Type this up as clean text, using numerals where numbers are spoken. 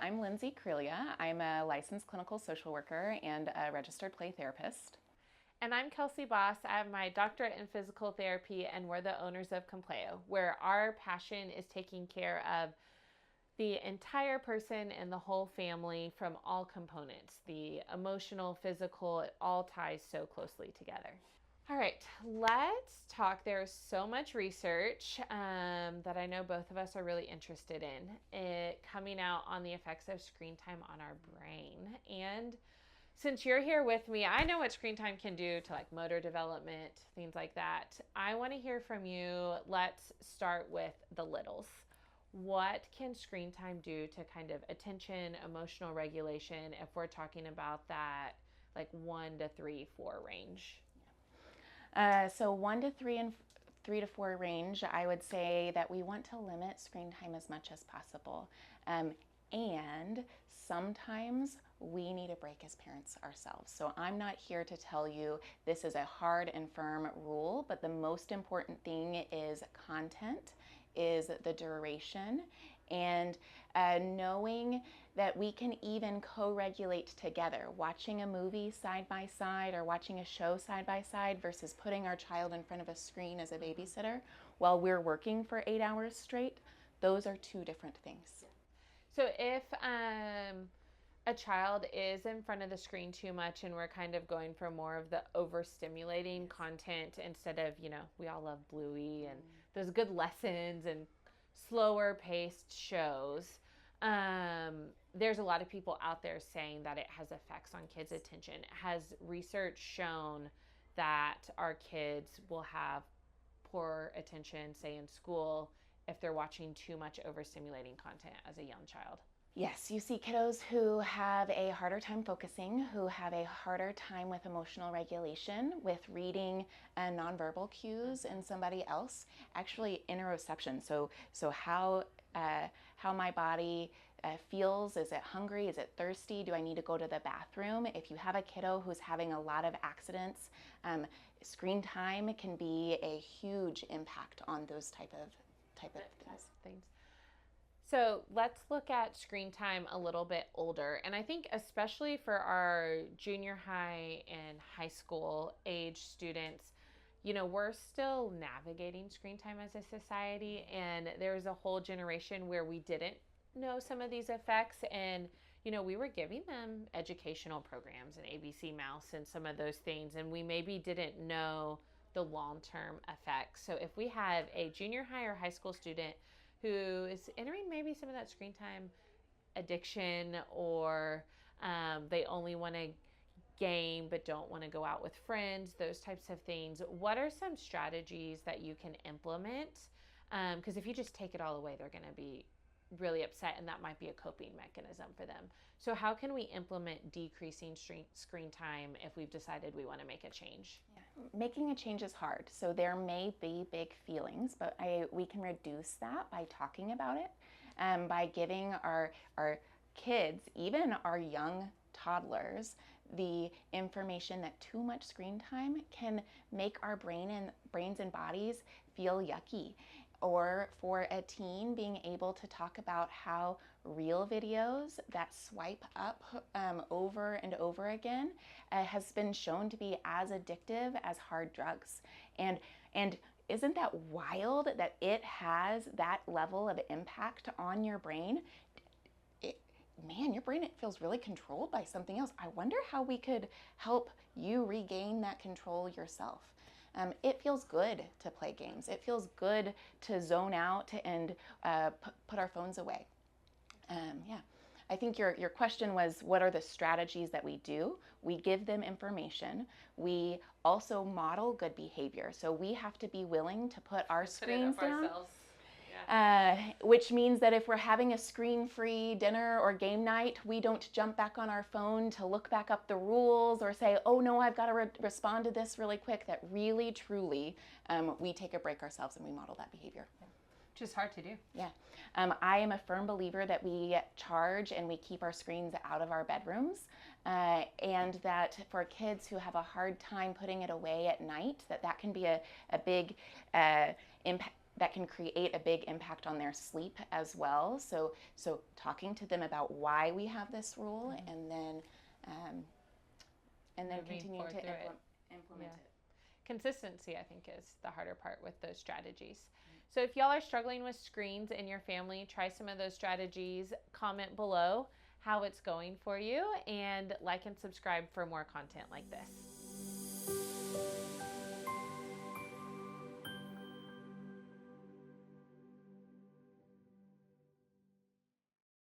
I'm Lindsay Crelia. I'm a licensed clinical social worker and a registered play therapist. And I'm Kelsey Boss. I have my doctorate in physical therapy, and we're the owners of Compleo, where our passion is taking care of the entire person and the whole family from all components. The emotional, physical, it all ties so closely together. All right, let's talk. There's so much research that I know both of us are really interested in it coming out on the effects of screen time on our brain. And since you're here with me, I know what screen time can do to like motor development, things like that. I want to hear from you. Let's start with the littles. What can screen time do to kind of attention, emotional regulation if we're talking about that like 1 to 3, 4 range? So 1 to 3 and 3 to 4 range, I would say that we want to limit screen time as much as possible. And sometimes we need a break as parents ourselves. So I'm not here to tell you this is a hard and firm rule, but the most important thing is content, is the duration, and knowing that we can even co-regulate together, watching a movie side by side or watching a show side by side versus putting our child in front of a screen as a babysitter while we're working for 8 hours straight. Those are two different things. So if a child is in front of the screen too much and we're kind of going for more of the overstimulating content instead of, we all love Bluey and those good lessons and slower paced shows. There's a lot of people out there saying that it has effects on kids' attention. Has research shown that our kids will have poor attention, say in school, if they're watching too much overstimulating content as a young child? Yes, you see kiddos who have a harder time focusing, who have a harder time with emotional regulation, with reading nonverbal cues in somebody else. Actually, interoception. So how my body feels. Is it hungry? Is it thirsty? Do I need to go to the bathroom? If you have a kiddo who's having a lot of accidents, screen time can be a huge impact on those type of things. So let's look at screen time a little bit older. And I think especially for our junior high and high school age students, we're still navigating screen time as a society. And there's a whole generation where we didn't know some of these effects. And, we were giving them educational programs and ABC Mouse and some of those things. And we maybe didn't know the long-term effects. So if we have a junior high or high school student who is entering maybe some of that screen time addiction, or they only want to game but don't want to go out with friends, those types of things, what are some strategies that you can implement? Because if you just take it all away, they're going to be really upset, and that might be a coping mechanism for them. So how can we implement decreasing screen time if we've decided we want to make a change? Yeah. Making a change is hard. So there may be big feelings, but we can reduce that by talking about it, by giving our kids, even our young toddlers, the information that too much screen time can make our brains and bodies feel yucky. Or for a teen, being able to talk about how reel videos that swipe up over and over again has been shown to be as addictive as hard drugs. And isn't that wild that it has that level of impact on your brain? Man, your brain, it feels really controlled by something else. I wonder how we could help you regain that control yourself. It feels good to play games. It feels good to zone out and put our phones away. Yeah. I think your question was, what are the strategies that we do? We give them information. We also model good behavior. So we have to be willing to put our screens down. Ourselves. Yeah. Which means that if we're having a screen-free dinner or game night, we don't jump back on our phone to look back up the rules or say, oh no, I've got to respond to this really quick. That really, truly, we take a break ourselves and we model that behavior. Which is hard to do. Yeah. I am a firm believer that we charge and we keep our screens out of our bedrooms, and that for kids who have a hard time putting it away at night, that can be a big that can create a big impact on their sleep as well. So talking to them about why we have this rule, um, and then Moving continuing forward to through it. implement Yeah. it. Consistency, I think, is the harder part with those strategies. So if y'all are struggling with screens in your family, try some of those strategies. Comment below how it's going for you, and like and subscribe for more content like this.